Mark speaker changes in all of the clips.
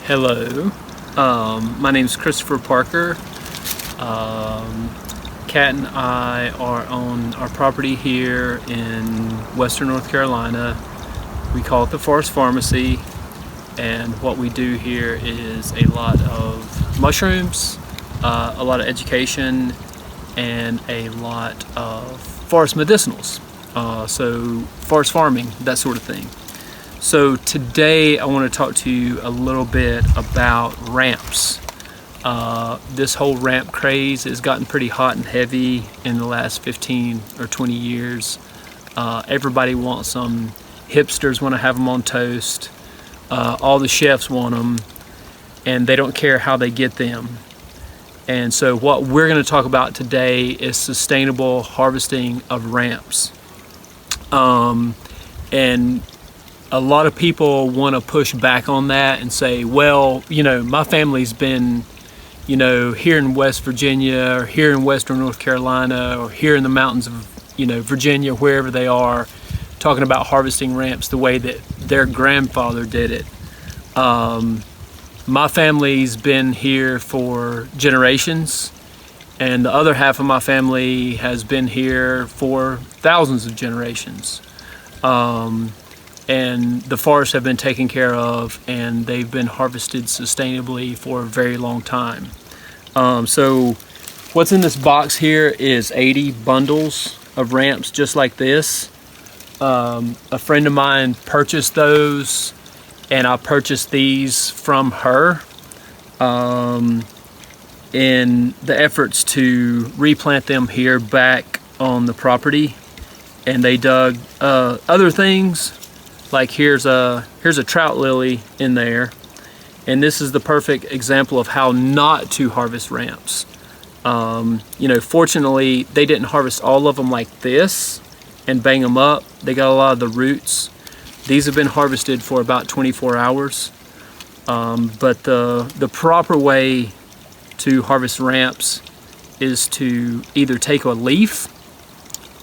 Speaker 1: Hello, my name is Christopher Parker. Kat and I are on our property here in Western North Carolina. We call it the Forest Farmacy, and what we do here is a lot of mushrooms, a lot of education, and a lot of forest medicinals. So forest farming, that sort of thing. So today I want to talk to you a little bit about ramps. This whole ramp craze has gotten pretty hot and heavy in the last 15 or 20 years. Everybody wants them. Hipsters want to have them on toast. All the chefs want them, and they don't care how they get them. And so what we're going to talk about today is sustainable harvesting of ramps. And a lot of people want to push back on that and say, well, my family's been, here in West Virginia or here in Western North Carolina or here in the mountains of, Virginia, wherever they are, talking about harvesting ramps the way that their grandfather did it. My family's been here for generations, and the other half of my family has been here for thousands of generations. And the forests have been taken care of, and they've been harvested sustainably for a very long time. So what's in this box here is 80 bundles of ramps just like this. A friend of mine purchased those, and I purchased these from her in the efforts to replant them here back on the property. And they dug other things. Like here's a trout lily in there, and this is the perfect example of how not to harvest ramps. Fortunately, they didn't harvest all of them like this and bang them up. They got a lot of the roots. These have been harvested for about 24 hours. But the proper way to harvest ramps is to either take a leaf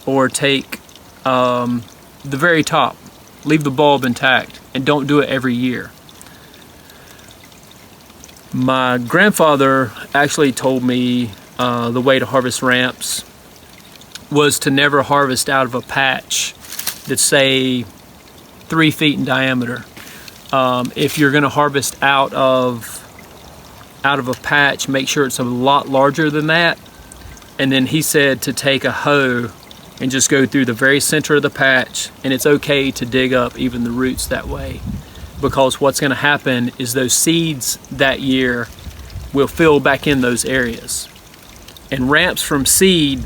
Speaker 1: or take the very top. Leave the bulb intact, and don't do it every year. My grandfather actually told me the way to harvest ramps was to never harvest out of a patch that's, say, 3 feet in diameter. If you're going to harvest out of a patch, make sure it's a lot larger than that. And then he said to take a hoe and just go through the very center of the patch, and it's okay to dig up even the roots that way, because what's going to happen is those seeds that year will fill back in those areas. And ramps from seed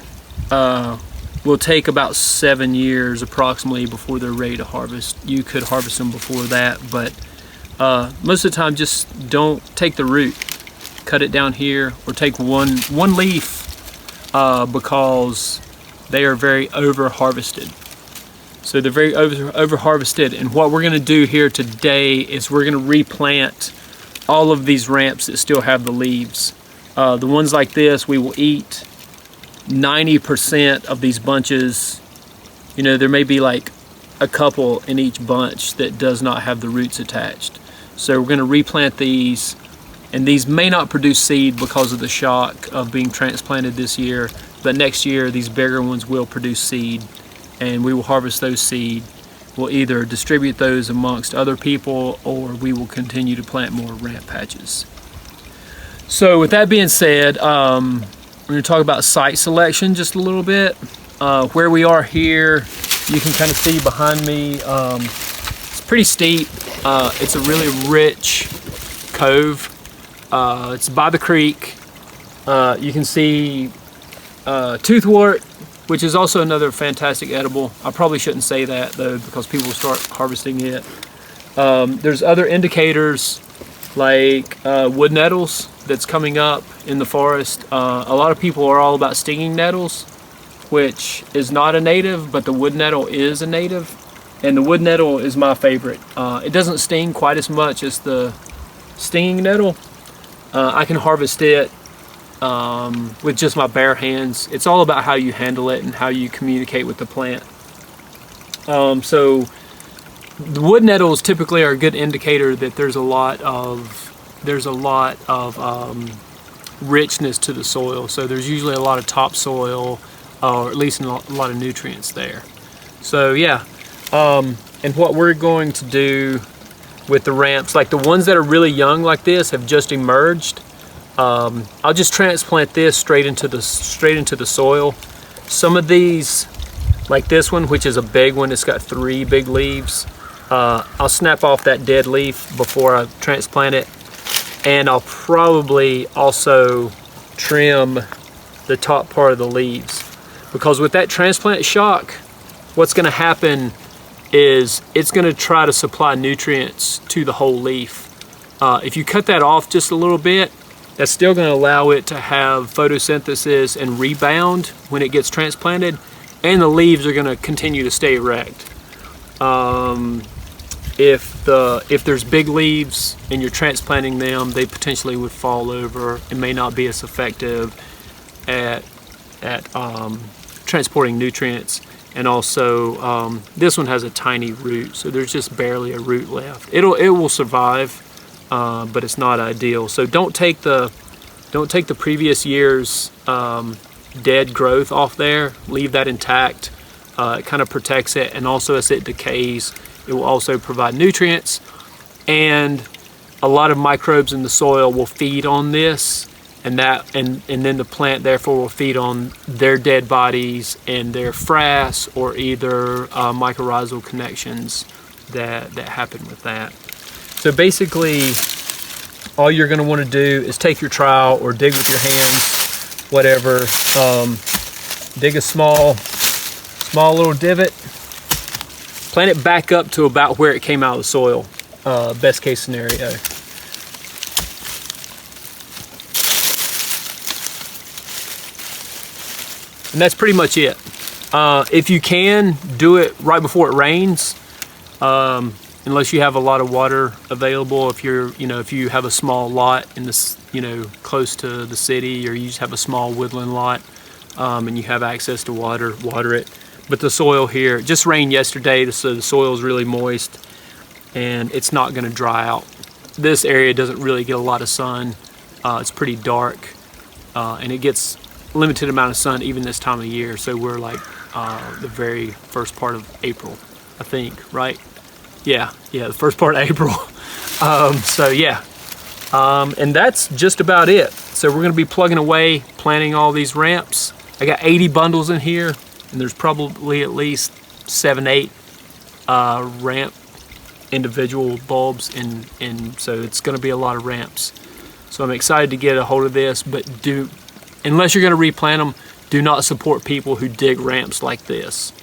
Speaker 1: will take about 7 years approximately before they're ready to harvest. You could harvest them before that, but most of the time just don't take the root. Cut it down here, or take one leaf, because they are very over harvested. So they're very over harvested, and what we're going to do here today is we're going to replant all of these ramps that still have the leaves. The ones like this, we will eat 90% of these bunches. There may be like a couple in each bunch that does not have the roots attached. So we're going to replant these, and these may not produce seed because of the shock of being transplanted this year. But next year, these bigger ones will produce seed, and we will harvest those seed. We'll either distribute those amongst other people, or we will continue to plant more ramp patches. So with that being said, we're going to talk about site selection just a little bit. Where we are here, you can kind of see behind me, it's pretty steep. It's a really rich cove. It's by the creek. You can see toothwort, which is also another fantastic edible. I probably shouldn't say that though, because people will start harvesting it. There's other indicators like wood nettles that's coming up in the forest. A lot of people are all about stinging nettles, which is not a native, but the wood nettle is a native, and the wood nettle is my favorite. It doesn't sting quite as much as the stinging nettle. I can harvest it with just my bare hands. It's all about how you handle it and how you communicate with the plant. So the wood nettles typically are a good indicator that there's a lot of there's a lot of richness to the soil. So there's usually a lot of topsoil, or at least a lot of nutrients there. So yeah, and what we're going to do with the ramps, like the ones that are really young like this have just emerged, I'll just transplant this straight into the soil. Some of these, like this one, which is a big one, it's got 3 big leaves. I'll snap off that dead leaf before I transplant it, and I'll probably also trim the top part of the leaves, because with that transplant shock, what's going to happen is it's going to try to supply nutrients to the whole leaf. If you cut that off just a little bit, that's still going to allow it to have photosynthesis and rebound when it gets transplanted, and the leaves are going to continue to stay erect. If there's big leaves and you're transplanting them, they potentially would fall over and may not be as effective at transporting nutrients. And also, this one has a tiny root, so there's just barely a root left. It will survive, but it's not ideal. So don't take the previous year's dead growth off there. Leave that intact. It kind of protects it, and also as it decays, it will also provide nutrients, and a lot of microbes in the soil will feed on this, and then the plant therefore will feed on their dead bodies and their frass, or either mycorrhizal connections that happen with that. So basically, all you're going to want to do is take your trowel or dig with your hands, whatever. Dig a small little divot. Plant it back up to about where it came out of the soil. Best case scenario. And that's pretty much it. If you can, do it right before it rains. Unless you have a lot of water available. If you have a small lot in this, close to the city, or you just have a small woodland lot, and you have access to water, water it. But the soil here, it just rained yesterday, so the soil is really moist, and it's not going to dry out. This area doesn't really get a lot of sun. It's pretty dark, and it gets limited amount of sun even this time of year. So we're like the very first part of April, I think, right? Yeah, the first part of April. So yeah, and that's just about it. So we're going to be plugging away, planting all these ramps. I got 80 bundles in here, and there's probably at least 7-8 ramp individual bulbs, and so it's going to be a lot of ramps. So I'm excited to get a hold of this, but unless you're going to replant them, do not support people who dig ramps like this.